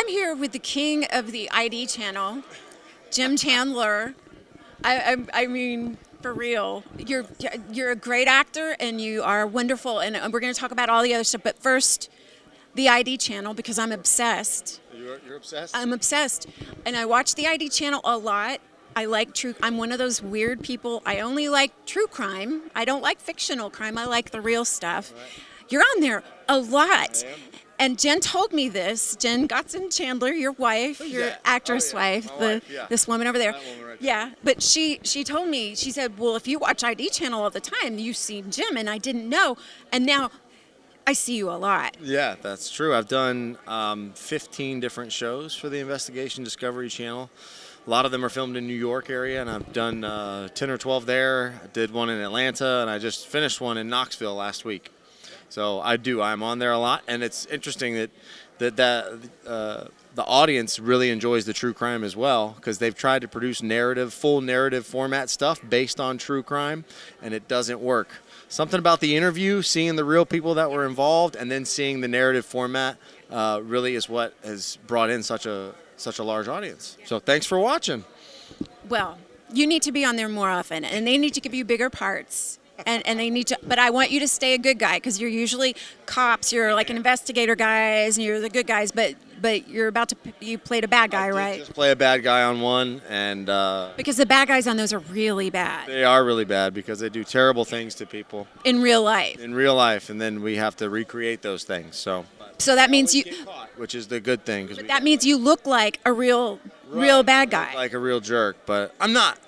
I'm here with the king of the ID channel, Jim Chandler. I mean, for real, you're a great actor and you are wonderful, and we're going to talk about all the other stuff. But first, the ID channel, because I'm obsessed. You're obsessed? I'm obsessed, and I watch the ID channel a lot. I like true. I'm one of those weird people. I only like true crime. I don't like fictional crime. I like the real stuff. Right. You're on there a lot. I am. And Jen told me this. Jen Gotson Chandler, your wife, Who's your that? actress wife, Yeah. this woman over there. That woman right there. Yeah, but she told me, she said, well, if you watch ID channel all the time, you see Jim, and I didn't know. And now I see you a lot. Yeah, that's true. I've done 15 different shows for the Investigation Discovery Channel. A lot of them are filmed in New York area, and I've done 10 or 12 there. I did one in Atlanta, and I just finished one in Knoxville last week. So I'm on there a lot, and it's interesting that the audience really enjoys the true crime as well, because they've tried to produce full narrative format stuff based on true crime, and it doesn't work. Something about the interview, seeing the real people that were involved, and then seeing the narrative format really is what has brought in such a large audience. So thanks for watching. Well, you need to be on there more often, and they need to give you bigger parts. And they need to, but I want you to stay a good guy, because you're usually cops. You're like an investigator guys, and you're the good guys. But you played a bad guy, right? Just play a bad guy on one, and because the bad guys on those are really bad. they are really bad because they do terrible things to people In real life. in real life, and then we have to recreate those things. So So that means you. get caught, which is the good thing, because That means you look like a real bad guy. like a real jerk, but I'm not.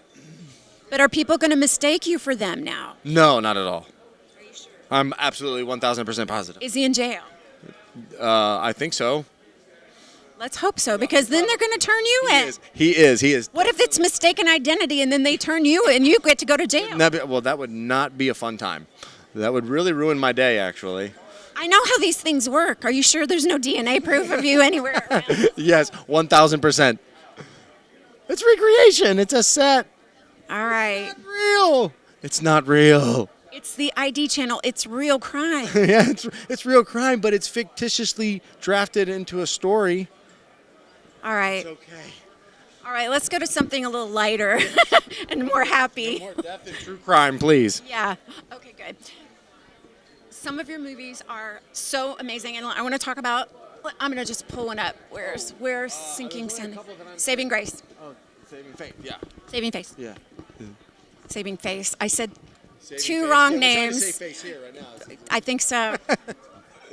But are people going to mistake you for them now? No, not at all. Are you sure? I'm absolutely 1,000% positive. Is he in jail? I think so. Let's hope so, because then they're going to turn you in. He is. What if it's mistaken identity and then they turn you and you get to go to jail? Well, that would not be a fun time. That would really ruin my day, actually. I know how these things work. Are you sure there's no DNA proof of you anywhere around? Yes, 1,000%. It's recreation. It's a set. All right. It's not real. It's not real. It's the ID channel. It's real crime. Yeah, it's real crime, but it's fictitiously drafted into a story. All right. It's okay. All right, let's go to something a little lighter and more happy. More death and true crime, please. Yeah. Okay, good. Some of your movies are so amazing, and I want to talk about. I'm going to just pull one up. Where's Sinking Sun? Saving Grace. Oh, Saving Faith. Yeah. Saving Face. Yeah. Saving Face. I said Saving two Faith. wrong Yeah, we're trying to names. say face here right now. I think so.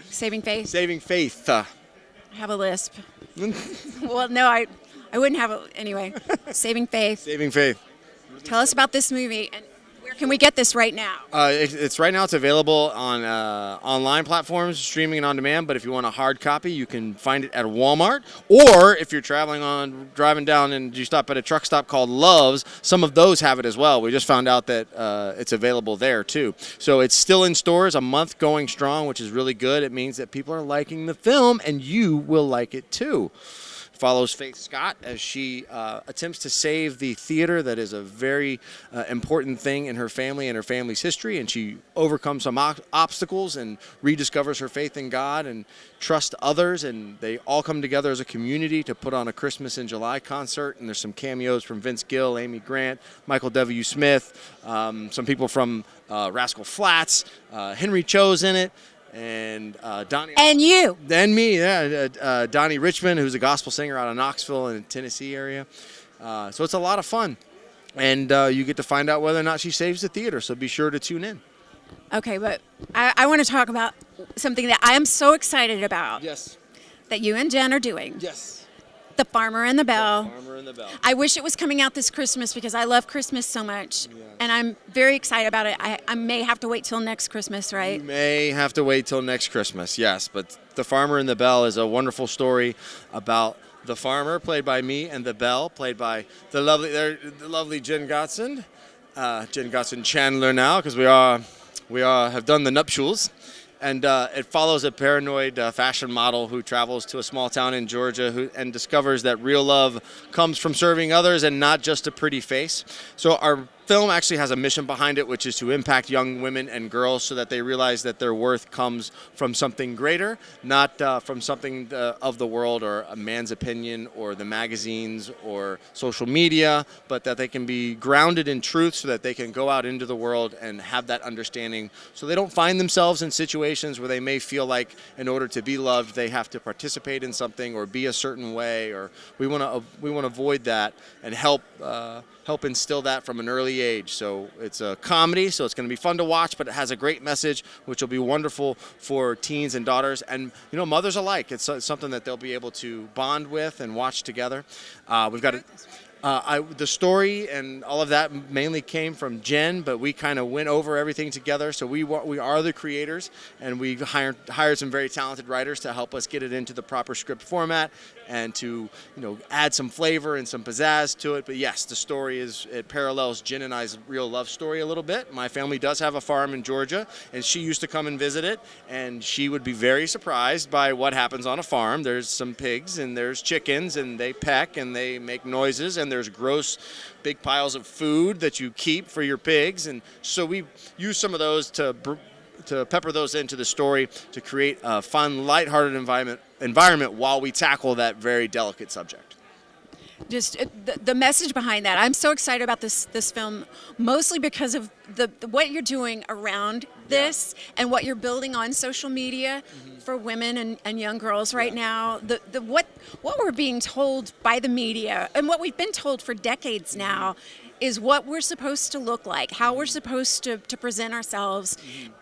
Saving Face. Saving Faith. I have a lisp. Well, no, I wouldn't have it anyway. Saving Faith. Saving Faith. Tell us about this movie, and where can we get this right now? It's right now. It's available on online platforms, streaming and on demand. But if you want a hard copy, you can find it at Walmart. Or if you're driving down and you stop at a truck stop called Love's, some of those have it as well. We just found out that it's available there too. So it's still in stores, a month going strong, which is really good. It means that people are liking the film, and you will like it too. Follows Faith Scott as she attempts to save the theater that is a very important thing in her family and her family's history, and she overcomes some obstacles and rediscovers her faith in God and trust others, and they all come together as a community to put on a Christmas in July concert, and there's some cameos from Vince Gill, Amy Grant, Michael W. Smith, some people from Rascal Flatts, Henry Cho's in it, and Donnie. And you. And me, yeah. Donnie Richmond, who's a gospel singer out of Knoxville in the Tennessee area. So it's a lot of fun. And you get to find out whether or not she saves the theater, so be sure to tune in. Okay, but I want to talk about something that I am so excited about. Yes. That you and Jen are doing. Yes. The Farmer and the Belle. The Farmer and the Belle. I wish it was coming out this Christmas because I love Christmas so much. Yes. And I'm very excited about it. I may have to wait till next Christmas, right? You may have to wait till next Christmas, yes. But The Farmer and the Belle is a wonderful story about the farmer, played by me, and the Belle, played by the lovely Jen Gotson. Jen Gotson Chandler now, because we have done the nuptials. And it follows a paranoid fashion model who travels to a small town in Georgia and discovers that real love comes from serving others and not just a pretty face. So our film actually has a mission behind it, which is to impact young women and girls so that they realize that their worth comes from something greater, not from something of the world or a man's opinion or the magazines or social media, but that they can be grounded in truth so that they can go out into the world and have that understanding so they don't find themselves in situations where they may feel like in order to be loved they have to participate in something or be a certain way, or we want to avoid that and help instill that from an early age. So it's a comedy, so it's going to be fun to watch, but it has a great message, which will be wonderful for teens and daughters and mothers alike. It's something that they'll be able to bond with and watch together. We've got the story and all of that mainly came from Jen, but we kind of went over everything together. So we are the creators, and we hired some very talented writers to help us get it into the proper script format and to add some flavor and some pizzazz to it. But yes, the story it parallels Jen and I's real love story a little bit. My family does have a farm in Georgia, and she used to come and visit it, and she would be very surprised by what happens on a farm. There's some pigs and there's chickens, and they peck and they make noises, and there's gross big piles of food that you keep for your pigs. And so we use some of those to pepper those into the story to create a fun, lighthearted environment while we tackle that very delicate subject. Just the message behind that. I'm so excited about this film, mostly because of what you're doing around this and what you're building on social media for women and young girls right now. What we're being told by the media and what we've been told for decades now is what we're supposed to look like, how we're supposed to present ourselves,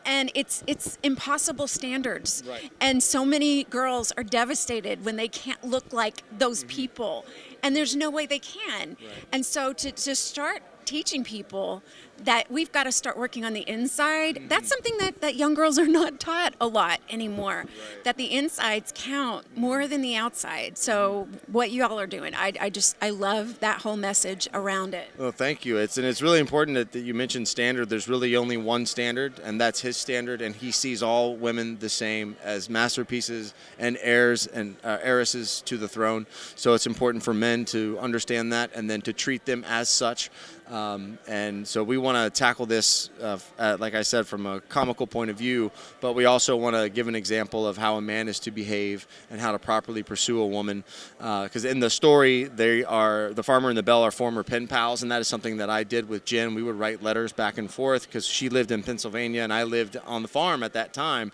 and it's impossible standards. Right. And so many girls are devastated when they can't look like those people, and there's no way they can. Right. And so to start teaching people that we've got to start working on the inside, that's something that young girls are not taught a lot anymore, that the insides count more than the outside. So what you all are doing, I love that whole message around it. Well, thank you. It's really important that you mentioned standard. There's really only one standard, and that's his standard, and he sees all women the same as masterpieces and heirs and heiresses to the throne. So it's important for men to understand that and then to treat them as such. And so we want to tackle this, like I said, from a comical point of view, but we also want to give an example of how a man is to behave and how to properly pursue a woman. Because in the story, the farmer and the belle are former pen pals, and that is something that I did with Jen. We would write letters back and forth because she lived in Pennsylvania and I lived on the farm at that time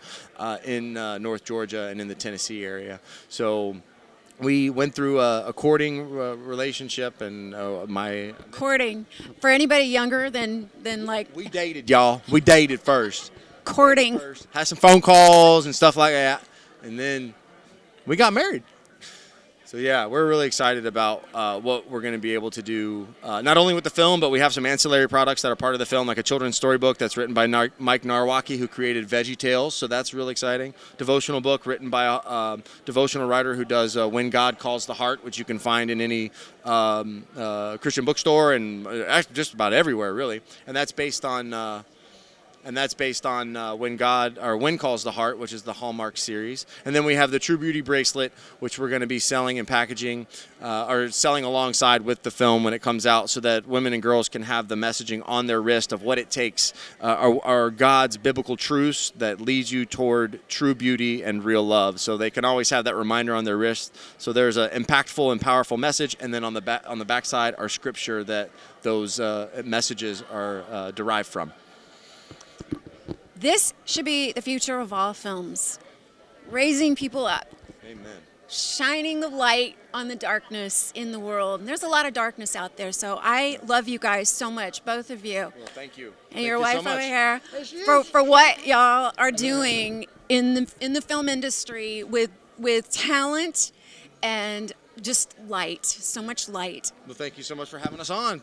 in North Georgia and in the Tennessee area. So we went through a courting relationship, and Courting. For anybody younger than like... We dated, y'all. We dated first. Courting. Had some phone calls and stuff like that, and then we got married. So yeah, we're really excited about what we're going to be able to do, not only with the film, but we have some ancillary products that are part of the film, like a children's storybook that's written by Mike Narwaki, who created Veggie Tales, so that's really exciting. Devotional book written by a devotional writer who does When God Calls the Heart, which you can find in any Christian bookstore and actually just about everywhere, really. And that's based on... When Calls the Heart, which is the Hallmark series. And then we have the True Beauty bracelet, which we're going to be selling and packaging, or selling alongside with the film when it comes out, so that women and girls can have the messaging on their wrist of what it takes, are God's biblical truths that leads you toward true beauty and real love. So they can always have that reminder on their wrist. So there's an impactful and powerful message, and then on the back side are scripture that those messages are derived from. This should be the future of all films. Raising people up. Amen. Shining the light on the darkness in the world. And there's a lot of darkness out there. So I love you guys so much, both of you. Well, thank you. And your wife so over here. Yes, For what y'all are doing in the film industry with talent and just light. So much light. Well, thank you so much for having us on.